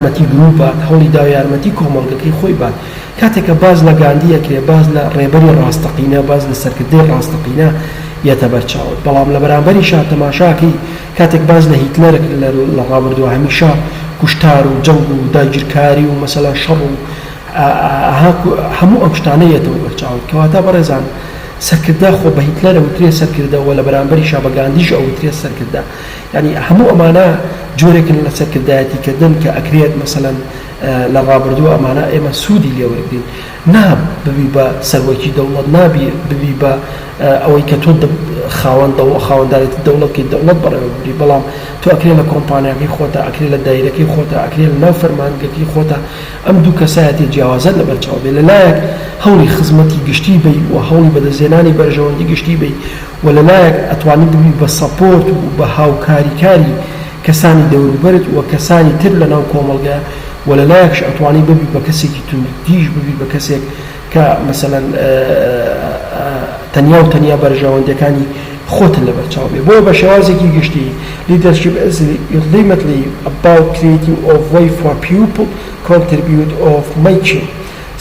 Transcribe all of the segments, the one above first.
یارمەتی گروپ بات هەوڵی دا یارمەتی کۆمەڵگەکەی خۆی بات کاتێککە باز لە گاندی ئەکرێ باز لە ڕێبەری ڕاستەقینە باز لە سەرکردەی ڕاستەقینە یەتە بەرچاوت بەڵام لە بەرامبەری شا تەماشاکەی کاتێک باز لە هیتلەر لە ڕابردووە هەمیشە کوشتار و جەنگ و داگیرکاری و مەسەلا شەڕ و هەموو ئەم شتانەیەتەوە بەرچاوت کەواتە بەڕێزان سەرکردە خۆ بە هیتلەر ئەوترێ سەرکردەوە لە بەرامبەری شا بە گاندیش ئەوترێ سەرکردە یعنی هەموو ئەمانە جۆرێکن لە سەرکردایەتیکردن کە ئەکرێت مەسەلەن لە ڕابردووە ئەمانە ئێمە سوودی لێوەرگین ناب ببی بە سەرۆکی دەوڵەت نابی ببی بە ئەوەی کە تۆ خاوەنددارێتی دەوڵەتکەی دەوڵەت بەڕێوەبری بەڵام تۆ ئەکرێ لە کۆمپانیاکەی خۆتە ئەکرێ لە دایرەکەی خۆتە ئەکرێ لە ناو فەرمانگەکەی خۆتە ئەم دوو کەسایەتی جیاوازە لە بەرچاو بێ لەلایەک هەوڵی خزمەتی گشتی بی و هەوڵی بەدەستهێنانی بەرژەوەندی گشتی بی و لەلایەک ئەتوانی ببی بە سەپۆرت و بە هاوکاریکاری کەسانی دەوروبەرت و کەسانی تر لە ناو کۆمەڵگە و لەلایەکش ئەتوانی ببی بە کەسێکی توندیش ببی بە کەسێک کە مەسەلەن تەنیا بەرژەوەندەکانی خۆتن لە بەرچاو بێ بۆ بە شێوازێکی گشتی leadership is ultimately about creating a way for people contribute of making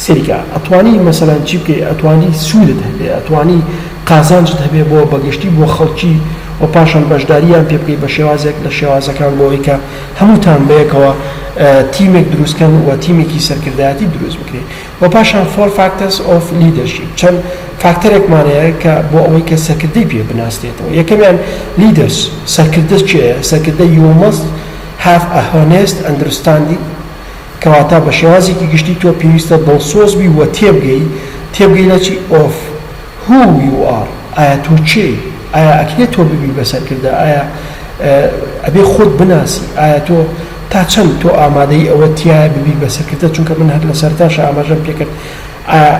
سریکە ئەتوانی مەسەلەن چی بکەی ئەتوانی سوودت هەبێ ئەتوانی قازانجت هەبێ بۆ بەگشتی بۆ خەڵکی و پاشان بەشداریان پێ بکەی بە شێوازێک لە شێوازەکان بۆەوەی کە هەمووتان بەیەکەوە تیمێک دروستکەن و تیمێکی سەرکردایەتی دروست بکرێت و پاشان 4 factors of leadership چەند فاکتەرێکمانەیە کە بۆ ئەوەی کە سەرکردەی پێ بناستێتەوە یەکەمیان leaders سەرکردە چێە سەرکردە you must have a honest understanding کەواتە بە شێوازێکی گشتی تۆ پێویستە دڵسۆزبی و تێبگەی لە چی of who you are ئایا تۆ چێ ئایا ئەکرێت تۆ ببی بە سەرکردە ئایا ئەبێ خۆت بناسی ئایا تۆ تا چەند تۆ ئامادەی ئەوە تایە ببی بە سەرکردە چونکە من هەر لە سەرتاشە ئاماژەم پێکرد ئایا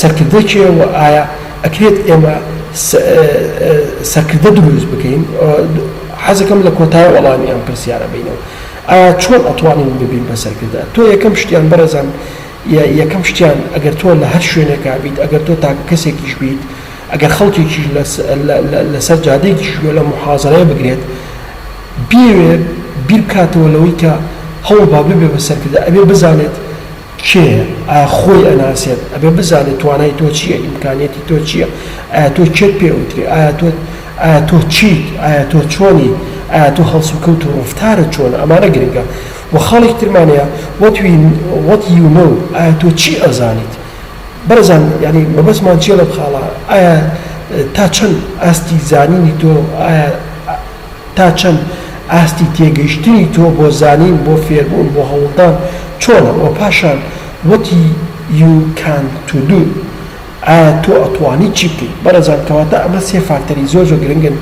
سەرکردە چێ و ئایا ئەکرێت ئێمە سەرکردە دروست بکەین حەزەکەم لە کۆتایی وەڵامی ئەم پرسیارە بینەوە ئایا چۆن ئەتوانین ببین بە سەرکردە تۆ یەکەم شتیان بەرەزان یەکەم شتیان ئەگەر تۆ لە هەر شوێنێکا بیت ئەگەر تۆ تاکە کەسێکیش بیت ئەگەر خەڵکێکی لەسەر جادەیەکیش لە محازەرەیە بگرێت بێوێ بیر بکاتەوە لەوەی کە هەوڵ با ببێ بە سەرکردە ئەبێ بزانێت کێیە ئایا خۆی ئەناسێت ئەبێ بزانێت توانای تۆ چییە ئیمکانێتی تۆ چییە ئایا تۆ چێت پێوتری ئایا تۆ چیت ئایا تۆ چۆنی ئایا تۆ هەڵس و کەوت و ڕفتارە چۆنە ئەمانە گرنگە و خەڵێک ترمانەیە what you know ئایا تۆ چی ئەزانیت بەرزان ینی مەبەستمان چیە لە بخاڵە ئایا تا چەند ئاستی زانینی تۆ ئایا تا چەند ئاستی تێگەیشتنی تۆ بۆ زانین بۆ فێربوون بۆ هەوڵدان چۆنە و پاشان what you can to do ئایا تۆ ئەتوانی چی بکەیت بەرەزان کەواتە ئەمە سێ فاکتەری زۆر گرنگن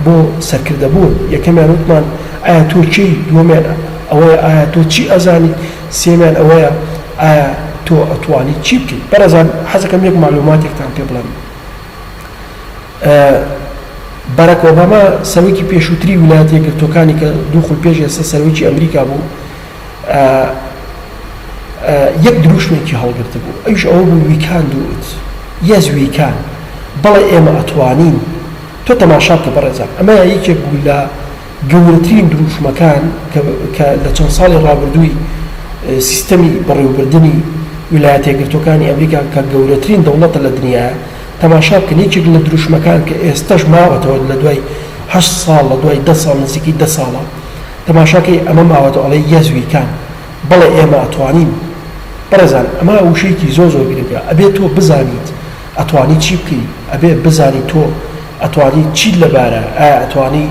بۆ سەرکردەبوون یەکەمیان وتمان ئایا تۆ چی دووەمیان ئەوەیە ئایا تۆ چی ئەزانیت سێمیان ئەوەیە ئایا تۆ ئەتوانی چی بکەیت بەرەزان حەزەکەم یەک معلوماتێکتان پێ بڵێم باراک ئۆباما سەرۆکی پێشووتری ویلایەتە یەکگرتووەکانی کە دوو خول پێش ئێستا سەرۆکی ئەمریکا بوو یەک دروشمێکی هەڵگرتە بوو ئەوش ئەوە بوو we can do it yes we can بەڵێ ئێمە ئەتوانین تۆ تەماشا بکە بەڕێزان ئەمە یەکێک بوو لە گەورەترین دروشمەکان کە لە چەند ساڵی ڕابردووی سیستەمی بەڕێوەبردننی ویلایەتە یەکگرتووەکانی ئەمریکا کە گەورەترین دەوڵەتە لە دنیاە تەماشا بکەن یەکێک لە دروشمەکان کە ئێستاش ماوەتەوە لە دوای 8 ساڵ لە دوای 10 ساڵ نزیکی 10 ساڵە تەماشاکەی ئەمە ماوەتەوە ئەڵێ یەزویکان بەڵێ ئێمە ئەتوانین بەرەزان ئەمە وشەیەکی زۆر گرنگە ئەبێ تۆ بزانیت ئەتوانی چی بکەی ئەبێ بزانی تۆ ئەتوانی چی لەبارە ئایا ئەتوانی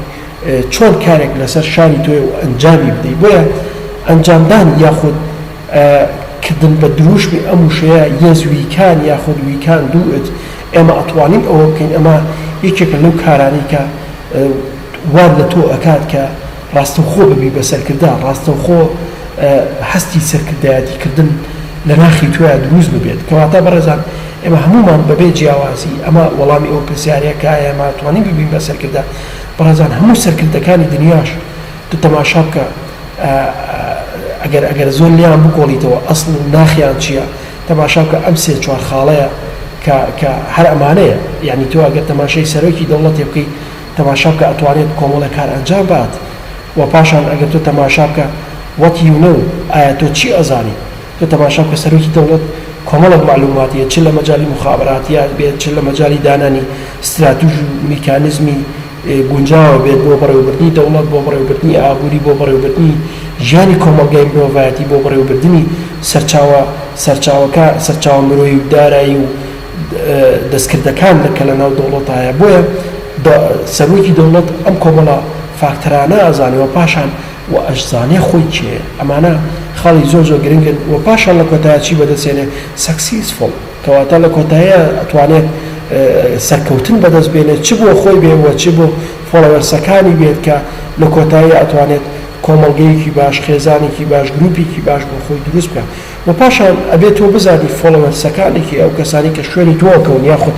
چۆن کارێک لەسەر شانی تۆی و ئەنجامی بدەیت بۆیە ئەنجامدان یاخود کردن بە دروشمی ئەم وشەیە یەزویکان یاخود ویکان دووت ئێمە ئەتوانین ئەوە بکەین ئەمە یەکێکە لەو کارانەی کە وان لە تۆ ئەکات کە ڕاستەوخۆ ببی بە سەرکردە ڕاستەوخۆ هەستی سەرکردایەتیکردن لە ناخی تۆیە دروست ببێت کەواتە بەڕێزان ئێمە هەمومان بەبێ جیاوازی ئەمە وەڵامی ئەو پرسیارەیە کە ئێمە ئەتوانین ببین بە سەرکردە بەڕێزان هەموو سەرکردەکانی دنیاش تو تەماشا بکە ئەگەر زۆر لیان بگۆڵیتەوە ئەسڵ و ناخیان چییە تەماشا بکە ئەم سێ چوار خاڵەیە کە هەر ئەمانەیە یعنی تۆ ئەگەر تەماشای سەرۆکی دەوڵەتێ بکەی تەماشا بکە ئەتوانێت کۆمەڵە کار ئەنجام بات و پاشان ئەگەر تۆ تەماشا بکە what you know ئایا تۆ چی ئەزانی تۆ تەماشا بکە سەرۆکی دەوڵەت کۆمەڵێک معلوماتیە چ لە مەجالی مخابراتیات بێت چ لە مەجالی دانانی استراتیژ و میکانیزمی گونجاوە بێت بۆ بەڕێوەبردنی دەوڵەت بۆ بەڕێوەبردنی ئابووری بۆ بەڕێوەبردنی ژیانی کۆمەلگای مرۆڤایەتی بۆ بەڕێوەبردنی سەرچاوە مرۆیی و دارایی و دەستکردەکان کە لە ناو دەوڵەتایە بۆیە سەرۆکی دەوڵەت ئەم کۆمەڵە فاکتەرانە ئەزانێەوە پاشان و ئەشزانێ خۆی چێ ئەمانە خاڵی زۆر گرنگن و پاشان لە کۆتایە چی بەدەستێنێ سەکسیسفڵ کەواتە لە کۆتایە ئەتوانێت سەرکەوتن بەدەست بێنێت چ بۆ خۆی بێوە چ بۆ فۆڵەوەرسەکانی بێت کە لە کۆتایی ئەتوانێت کۆمەڵگەیەکی باش خێزانێکی باش گروپێکی باش بۆ خۆی دروست بکە و پاشان ئەبێت تۆ بزانی فۆڵەوەرسەکانێکی ئەو کەسانی کە شوێنی تۆکەون یاخود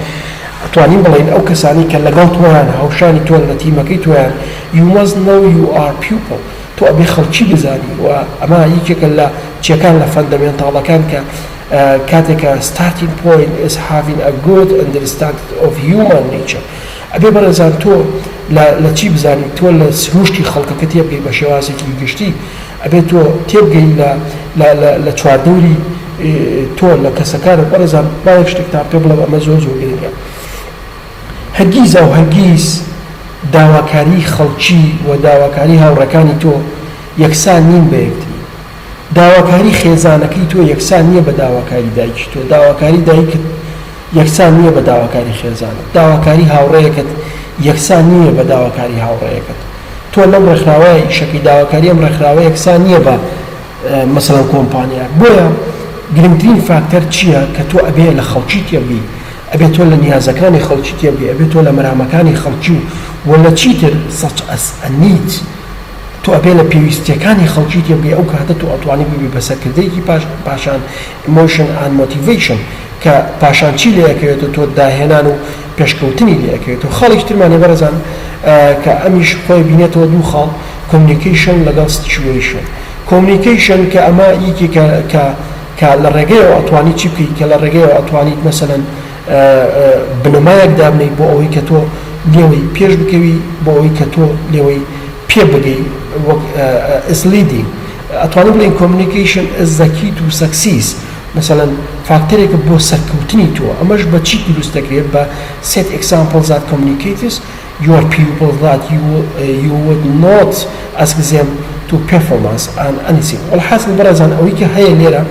ئەتوانین بڵێن ئەو کەسانی کە لەگەڵ تۆیان هاوشانی تۆ لە تیمەکەی تۆیان you must know you are people تۆ ئەبێ خەڵکی بزانی و ئەمە یەکێکە لە چیەکان لە فەندەمێنتاڵەکان کە کاتێکە starting point is having a good understanding of human nature ئەبێ بەڕێزان تۆ لە چی بزانی تۆ لە سروشتی خەڵکەکە تێبگەی بە شێوازێکی گشتی ئەبێ تۆ تێبگەی لە چواردەوری تۆ لە کەسەکانت بەڕێزان باوەک شتێک تا پێ بڵێ ئەمە زۆر گرنگە هەرگیز ئەو هەرگیز داواکاری خەڵکی و داواکاری هاوڕەکانی تۆ یەکسان نین بە یەکتری داواکاری خێزانەکەی تۆ یەکسان نییە بە داواکاری دایکی تۆ داواکاری دایکت یەکسان نییە بە داواکاری خێزانت داواکاری هاوڕێیەکەت یەکسان نییە بە داواکاری هاوڕێیەکەت تۆ لەم ڕێکخراوەیە شەکی داواکاری ئەم ڕێکخراوە یەکسان نییە بە مەسەڵەن کۆمپانیا بۆیە گرنگترین فاکتەر چییە کە تۆ ئەبێ لە خەڵکی تێبگەی ئەبێت تۆ لە نیازەکانی خەڵکی تێبگەی ئەبێت تۆ لە مەرامەکانی خەڵکی و لە چیتر such as a need تۆ ئەبێ لە پێویستیەکانی خەڵکی تێبگەی ئەو کاتە تۆ ئەتوانی ببی بەسەرکردەیەکی پاشان emotion and motivation کە پاشان چی لەیەکەوێتە تۆ داهێنان و پێشکەوتنی لەیەکەوێت و خەڵێکی ترمانێ بەرەزان کە ئەمیش خۆی بینێتەوە دوو خاڵ communication لەگەڵ situation communication کە ئەمە یەکی کە لە ڕێگەیەوە ئەتوانی چی بکەیت کە لە ڕێگەیەوە ئەتوانیت مەسەلەن بنەمایەک دابنەی بۆ ئەوەی کە تۆ لێوەی پێش بکەوی بۆ ئەوەی کە تۆ لێوەی پێ بگەی وەک is leading ئەتوانی بڵێن communication is the key to success مثلا فاکتەرێکە بۆ سەرکەوتنی تۆ ئەمەش بە چی دروست دەکرێت بە set examples that communicators your people that you would not ask them to performance and anything والحاصل بەڕێزان ئەوەی کە هەیە لێرە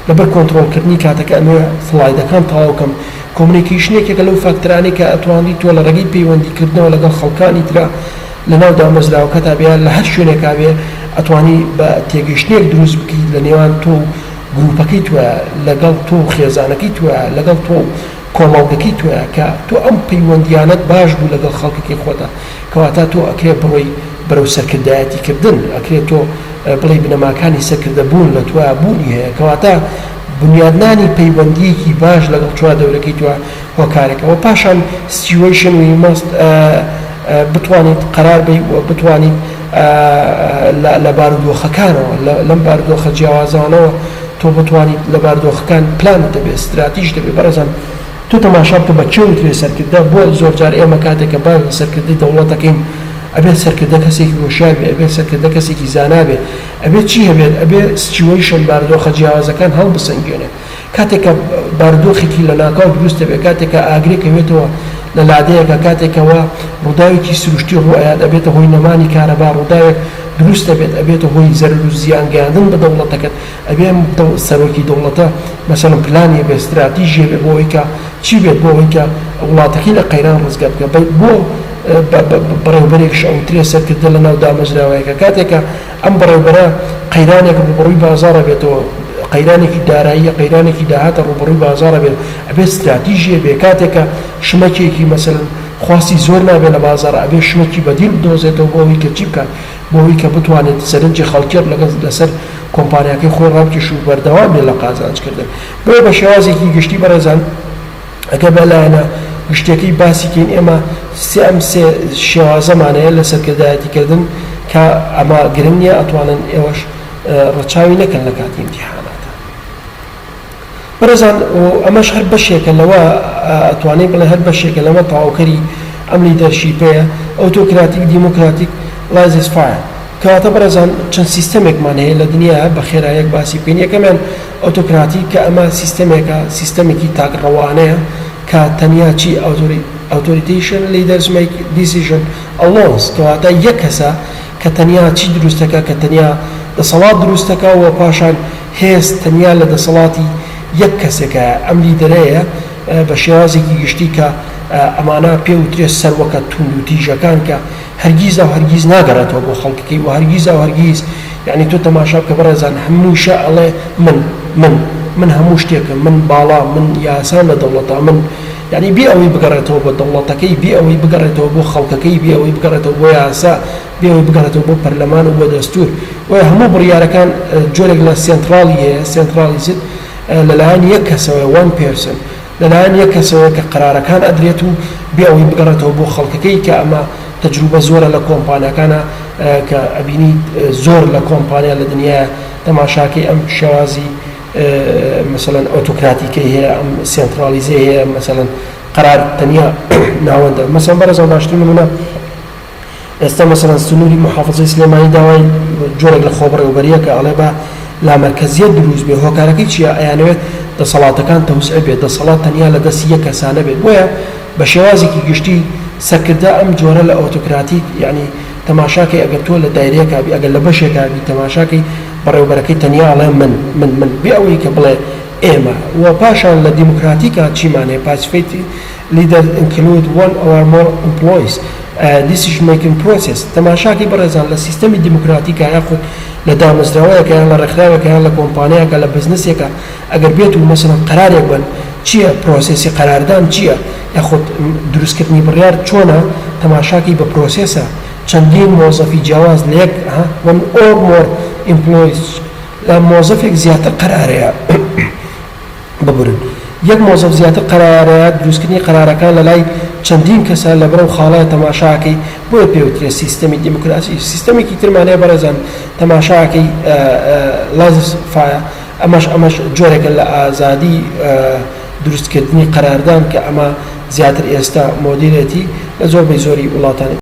لەبەر کۆنتڕۆڵکردنی کاتەکە ئەمە فڵایدەکان تەواوکەم کۆمونیکیشنێکێکە لەو فاکتەرانی کە ئەتوانی تۆ لە ڕێگەی پەیوەندیکردنەوە لەگەڵ خەڵکانی ترە لە ناو دامەزراوەکەتا بێ لە هەر شوێنێکا بێ ئەتوانی بە تێگەشتێک دروست بکەیت لە نێوان تۆ گروپەکەی توە لەگەڵ تۆ خێزانەکەی توە لەگەڵ تۆ کۆمەڵگەکەی توە کە تۆ ئەم پەیوەندیانەت باش بوو لەگەڵ خەڵکەکەی خۆتا کەواتە تۆ ئەکرێ بڕۆی بەرەو سەرکردایەتیکردن ئەکرێ تۆ بڵێ بنەماکانی سەرکردە بوون لە توە بوونی هەیە کەواتە بنیادنانی پەیوەندیەکی باش لەگەڵ چوار دەورەکەی توە هۆکارێکەوە پاشان سیتویشن وی مەست بتوانیت قرار بی و بتوانیت لە بارودۆخەکانەوە لەم بارودۆخە جیاوازانەوە تۆ بتوانیت لە بارودۆخەکان پلان دەبێت استراتیژ دەبێت بەڕێزان تۆ تەماشا بکە بە چێوترێ سەرکردە بۆ زۆر جار ئێمە کاتێکە باش لە سەرکردەی دەوڵەتەکەین ئەبێت سەرکردە کەسێکی ڕۆشار بێ ئەبێت سەرکردە کەسێکی زانا بێ ئەبێت چی هەبێت ئەبێت سیتویشن بارودۆخە جیاوازەکان هەڵبسەنگێنێت کاتێکە بارودۆخێکی لە ناکاو دروست دەبێت کاتێکە ئاگرێکەوێتەوە لە لادەیەکە کاتێکەوە ڕووداوێکی سروشتی ڕوئیات ئەبێتە هۆی نەمانی کارەبا ڕووداوێک دروست دەبێت ئەبێتە هۆی زەرر و زیانگەاندن بە دەوڵەتەکەت ئەبێ سەرۆکی دەوڵەتە مەسەڵەن پلانی بێ استراتیژیە بێ بۆ ئەوەی کە چی بێت بۆ ئەوەی کە وڵاتەکەی لە قەیران ڕزگار بکە بۆ بەڕێوبەرێکش ئەوترێ سەرکردە لە ناو دامەزراوەیەکە کاتێکە ئەم بەڕێوبەرە قەیرانێک بڕووی بازاڕە بێتەوە قەیرانێکی داراییە قەیرانێکی داهاتە ڕوبڕووی بازاڕە بێت ئەبێت استراتیژیە بێ کاتێکە شمەکێکی مەسەلەن خواستی زۆر نابێت لە بازاڕە ئەبێ شمەکی بەدیل بدۆزێتەوە بۆ ئەوەی کە چی بکات بۆ ئەوەی کە بتوانێت سەرنجی خەڵکیت لەسەر کۆمپانیاکەی خۆی ڕابکێش و بەردەوام بێت لە قازانجکردن بۆ بە شێوازێکی گشتی بەڕێزان ئەگە بەلایەنە گشتێکی باسیکەین ئێمە ئەم سێ شێوازەمانەیە لە سەرکردایەتیکردن کە ئەمە گرنگ نییە ئەتوانن ئێوەش ڕەچاوی نەکەن لە کاتی ئیمتیحاناتە بەڕێزان ئەمەش هەر بەشێکە لەوە ئەتوانێت بڵێ هەر بەشێکە لەمە تەواوکەری ئەم لیدەرشیپەیە ئۆتۆکراتیک دیموکراتیک لایزس فایر کەواتە بەڕێزان چەند سیستەمێکمان هەیە لە دنیا بە خێرایەک باسی بکەین. یەکەمیان ئۆتۆکراتی کە ئەمە سیستەمێکی تاکڕەوانەیە کە تەنیا چی ئۆتۆریتیشن لیدرز میک دیسیژن ئەلۆنس، کەواتە یەک کەسە کە تەنیا چی دروستەکە، کە تەنیا دەسەڵات دروستەکە و پاشان هێست تەنیا لە دەسەڵاتی یەک کەسێکە. ئەم لیدەرەیە بە شێوازێکی گشتی کە ئەمانە پێوترێ سەروەکە توند و تیژەکان کە هەرگیز و هەرگیز ناگەڕێتەوە بۆ خەڵکەکەی و هەرگیز و هەرگیز یعنی تۆ تەماشا بکە بەڕێزان هەمووشە ئەڵێ من هەموو شتێکم، من باڵا، من یاسان لە دەوڵەتە، من یعنی بێ ئەوەی بگەڕێتەوە بۆ دەوڵەتەکەی، بێ ئەوەی بگەڕێتەوە بۆ خەڵکەکەی، بێ ئەوەی بگەڕێتەوە بۆ یاسا، بێ ئەوەی بگەڕێتەوە بۆ پەرلەمان و بۆ دەستور. وە هەموو بڕیارەکان جۆرێک لە سنترالی هەیە، سنترالیزت لەلایەن یەک کەسەوە، وان پێرسن لەلایەن یەک کەسەوە کە قرارەکان ئەدرێت و بێ ئەوەی بگەڕێتەوە بۆ خەڵکەکەی کە ئەمە تەجروبە زۆرە لە کۆمپانیەکانە کە ئەبینی زۆر لە کۆمپانیا لە دنیا تەماشاکەی ئەم شێوازی مثلەن ئۆتۆکراتیکەی هەیە، ئەم سنترالیزە هەیە، مثلەن قرار تەنیا ناوەندە. مەسەڵەن بەڕێزان باشترین نمونە ئێستا مەسەڵەن سنووری محافزەی سلێمانی داوای جۆرێک لە خۆبڕێوەبەریە کە ئەڵێ بە لامەرکەزیەت دروست بێ. هۆکارەکەی چیە؟ ئەیانەوێت دەسەڵاتەکان تەوسع بێت، دەسەڵات تەنیا لە دەستی یەک کەسانە بێت. بۆیە بە شێوازێکی گشتی سەرکردا ئەم جۆرە لە ئۆتۆکراتیک یعنی تەماشاکەی ئەگەر تۆ لە دایرەیەکا بی، ئەگەر لە بەشێکا بی، تەماشاکەی بەڕێوەبەرەکەی تەنیا ئەڵێ من بێ ئەوەی کە بڵێ ئێمە. و پاشان لە دیموکراتیکا چیمان هەیە؟ پاسیفیتی لیدر include one or more employees decision making process. تەماشاکەی بەڕێزان لە سیستەمی دیموکراتیکا یاخود لە دامەزراوەیەکە یان لە ڕێکخراوێکە یان لە کۆمپانیاکە لە بزنسێکە ئەگەر بێت و مەسەڵەن قەرارێک بن چییە پرۆسێسی قەراردان چییە یاخود دروستکردنی بڕیار چۆنە، تەماشاکی بە پرۆسێسە چەندین مۆزەفی جیاواز لە یەک one or more employees لە مۆزەفێک زیاتر قەرارەیە ببورن، یەک مۆزەف زیاتر قەرارەیە دروستکردنی قەرارەکان لە لای چەندین کەسە لە بەرەو خاڵەیە تەماشاکەی بۆیە پێوترێ سیستەمی دیموکراسی. سیستەمێکی ترمانەیە بەڕێزان تەماشاکەی لازفایە، ئەمەش جۆرێکە لە ئازادی دروستکردنی قەراردان کە ئەمە زیاتر ئێستا مۆدیرێتی لە زۆربەی زۆری وڵاتانی